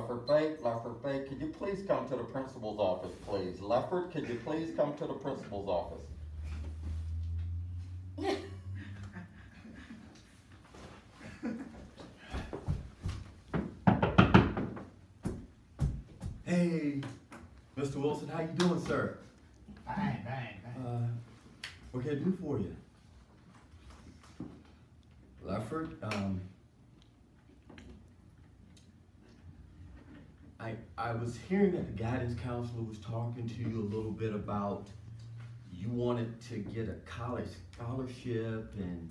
Leffert Bay, could you please come to the principal's office, please? Leffert, could you please come to the principal's office? Hey, Mr. Wilson, how you doing, sir? Fine. What can I do for you? Leffert, I was hearing that the guidance counselor was talking to you a little bit about you wanted to get a college scholarship, and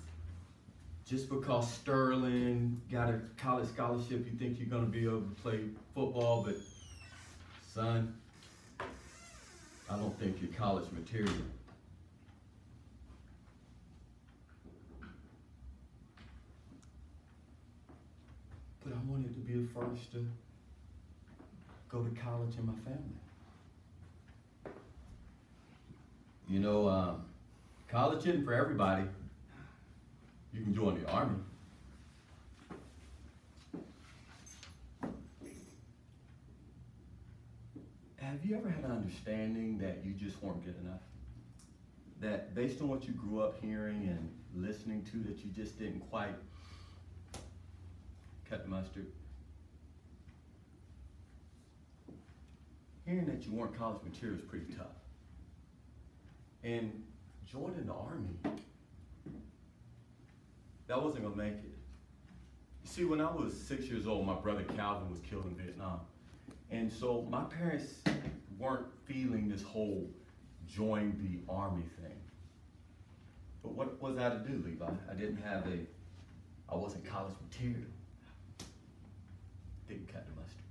just because Sterling got a college scholarship, you think you're gonna be able to play football, but son, I don't think you're college material. But I wanted to be the first to go to college in my family. You know, college isn't for everybody. You can join the Army. Have you ever had an understanding that you just weren't good enough? That based on what you grew up hearing and listening to, that you just didn't quite cut the mustard? Hearing that you weren't college material is pretty tough. And joining the Army, that wasn't gonna make it. You see, when I was 6 years old, my brother Calvin was killed in Vietnam. And so my parents weren't feeling this whole join the Army thing. But what was I to do, Levi? I wasn't college material. Didn't cut the mustard.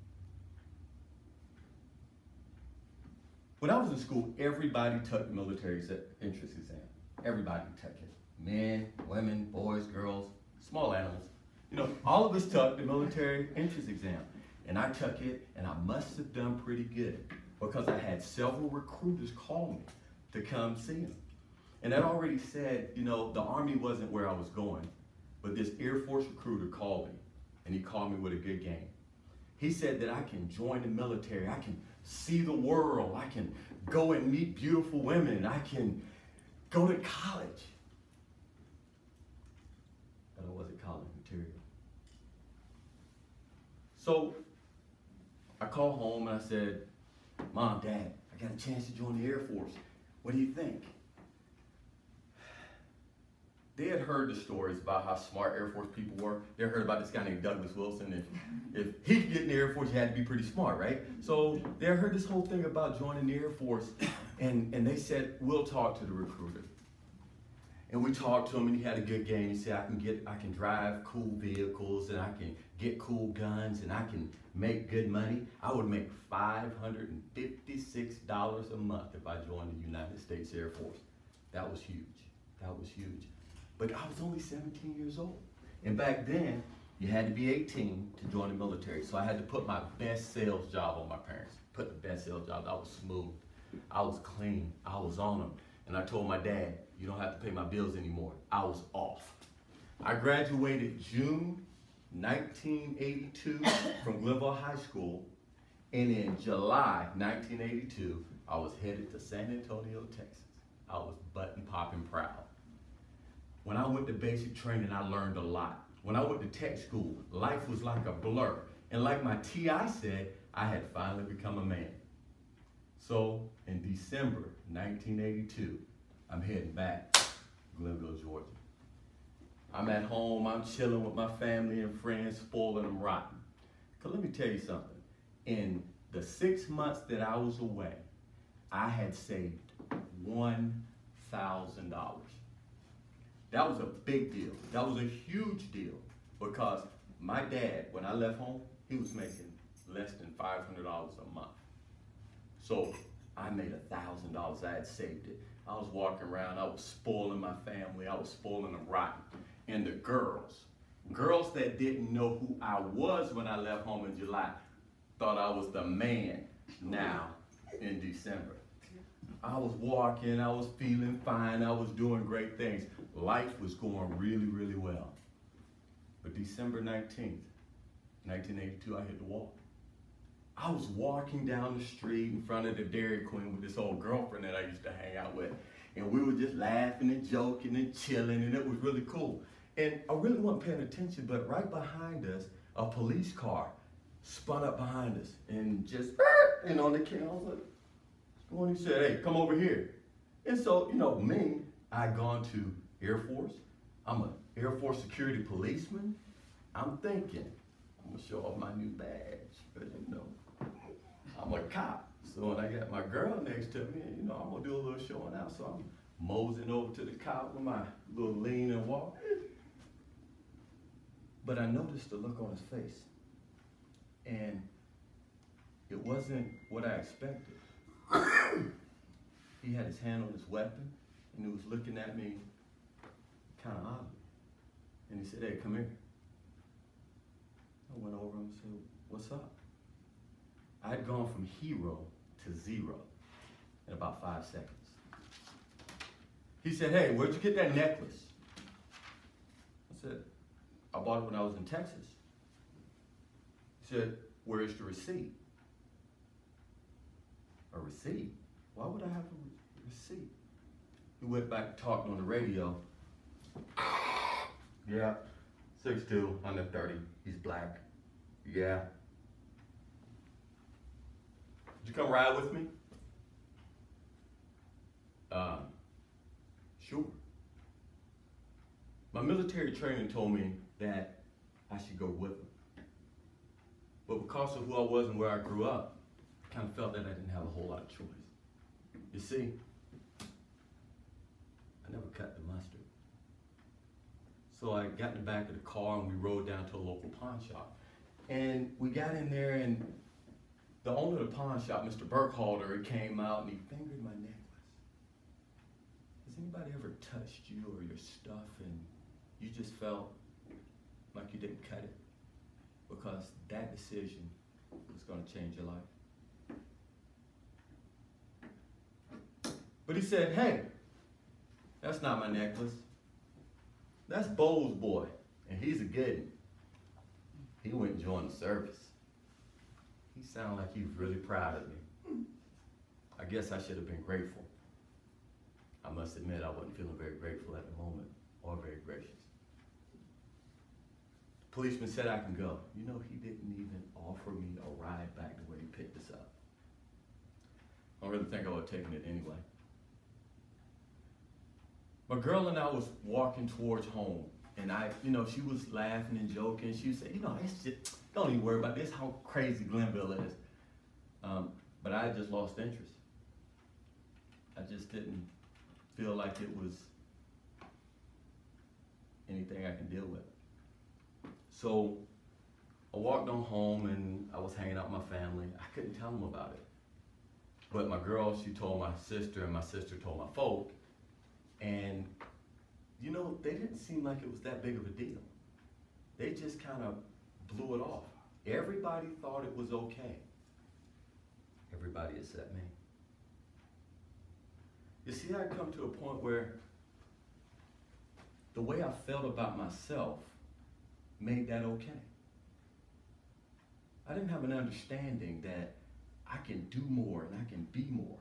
When I was in school, everybody took the military entrance exam. Everybody took it. Men, women, boys, girls, small animals. You know, all of us took the military entrance exam. And I took it, and I must have done pretty good because I had several recruiters call me to come see them. And that already said, you know, the Army wasn't where I was going, but this Air Force recruiter called me, and he called me with a good game. He said that I can join the military, I can see the world, I can go and meet beautiful women, I can go to college. But I wasn't college material. So I called home and I said, Mom, Dad, I got a chance to join the Air Force. What do you think? They had heard the stories about how smart Air Force people were. They heard about this guy named Douglas Wilson. If he could get in the Air Force, you had to be pretty smart, right? So they heard this whole thing about joining the Air Force, and they said, we'll talk to the recruiter. And we talked to him, and he had a good game. He said, I can drive cool vehicles, and I can get cool guns, and I can make good money. I would make $556 a month if I joined the United States Air Force. That was huge. That was huge. But I was only 17 years old. And back then, you had to be 18 to join the military. So I had to put my best sales job on my parents. Put the best sales job. I was smooth. I was clean. I was on them. And I told my dad, you don't have to pay my bills anymore. I was off. I graduated June 1982 from Glenville High School. And in July 1982, I was headed to San Antonio, Texas. I was button popping proud. When I went to basic training, I learned a lot. When I went to tech school, life was like a blur. And like my TI said, I had finally become a man. So in December 1982, I'm heading back to Glenville, Georgia. I'm at home, I'm chilling with my family and friends, spoiling them rotten. Because let me tell you something. In the 6 months that I was away, I had saved $1,000. That was a big deal. That was a huge deal because my dad, when I left home, he was making less than $500 a month. So I made $1,000. I had saved it. I was walking around. I was spoiling my family. I was spoiling them rotten. And the girls that didn't know who I was when I left home in July, thought I was the man now in December. I was walking, I was feeling fine, I was doing great things. Life was going really, really well. But December 19th, 1982, I hit the wall. I was walking down the street in front of the Dairy Queen with this old girlfriend that I used to hang out with. And we were just laughing and joking and chilling, and it was really cool. And I really wasn't paying attention, but right behind us, a police car spun up behind us and just, and on the camera, I was like, when he said, hey, come over here. And so, you know, me, I'd gone to Air Force. I'm an Air Force security policeman. I'm thinking, I'm gonna show off my new badge, because you know, I'm a cop. So when I got my girl next to me, you know, I'm gonna do a little showing out. So I'm moseying over to the cop with my little lean and walk. But I noticed the look on his face. And it wasn't what I expected. He had his hand on his weapon, and he was looking at me kind of oddly. And he said, hey, come here. I went over and said, what's up? I'd gone from hero to zero in about 5 seconds. He said, hey, where'd you get that necklace? I said, I bought it when I was in Texas. He said, where's the receipt? A receipt? Why would I have a receipt? He went back and talked on the radio. Yeah, 6'2", 130, he's black. Yeah. Did you come ride with me? Sure. My military training told me that I should go with him. But because of who I was and where I grew up, I kind of felt that I didn't have a whole lot of choice. You see, I never cut the mustard. So I got in the back of the car and we rode down to a local pawn shop. And we got in there and the owner of the pawn shop, Mr. Burkhalter, came out and he fingered my necklace. Has anybody ever touched you or your stuff and you just felt like you didn't cut it? Because that decision was going to change your life. But he said, hey, that's not my necklace. That's Bo's boy, and he's a good one. He went and joined the service. He sounded like he was really proud of me. I guess I should have been grateful. I must admit I wasn't feeling very grateful at the moment, or very gracious. The policeman said I can go. You know, he didn't even offer me a ride back to where he picked us up. I don't really think I would have taken it anyway. My girl and I was walking towards home, and she was laughing and joking. She would say, it's just, don't even worry about this, how crazy Glenville is. But I just lost interest. I just didn't feel like it was anything I can deal with. So I walked on home, and I was hanging out with my family. I couldn't tell them about it. But my girl, she told my sister, and my sister told my folk. And, they didn't seem like it was that big of a deal. They just kind of blew it off. Everybody thought it was okay. Everybody except me. You see, I come to a point where the way I felt about myself made that okay. I didn't have an understanding that I can do more and I can be more.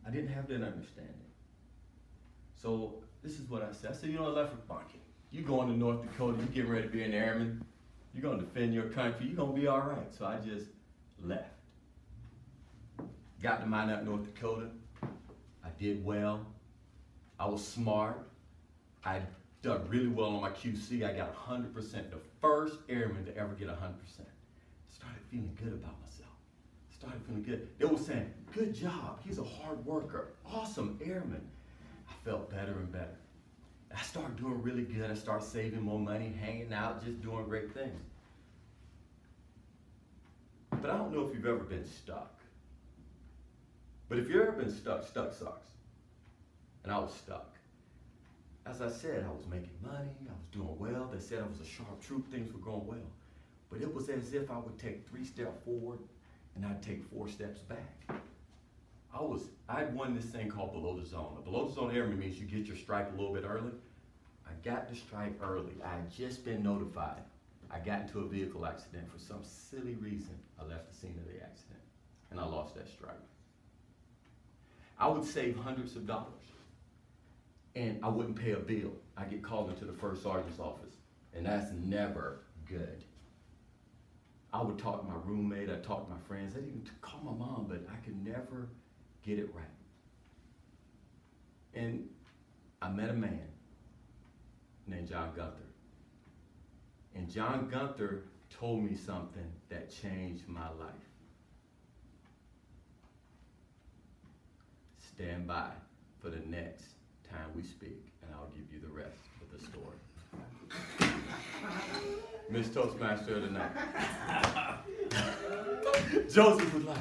I didn't have that understanding. So this is what I said. I said, Leffert Bunky, you going to North Dakota, you getting ready to be an airman, you're going to defend your country, you're going to be all right. So I just left. Got to Minot, North Dakota. I did well. I was smart. I did really well on my QC. I got 100%, the first airman to ever get 100%. Started feeling good about myself. Started feeling good. They were saying, good job, he's a hard worker, awesome airman. I felt better and better. I started doing really good. I started saving more money, hanging out, just doing great things. But I don't know if you've ever been stuck. But if you've ever been stuck, stuck sucks. And I was stuck. As I said, I was making money, I was doing well. They said I was a sharp troop, things were going well. But it was as if I would take 3 steps forward and I'd take 4 steps back. I'd won this thing called below the zone. A below the zone airman means you get your stripe a little bit early. I got the stripe early. I had just been notified I got into a vehicle accident for some silly reason. I left the scene of the accident, and I lost that stripe. I would save hundreds of dollars, and I wouldn't pay a bill. I get called into the first sergeant's office, and that's never good. I would talk to my roommate, I'd talk to my friends, I'd even call my mom, but I could never get it right. And I met a man named John Gunther. And John Gunther told me something that changed my life. Stand by for the next time we speak, and I'll give you the rest of the story. Miss Toastmaster of the night. Joseph was like,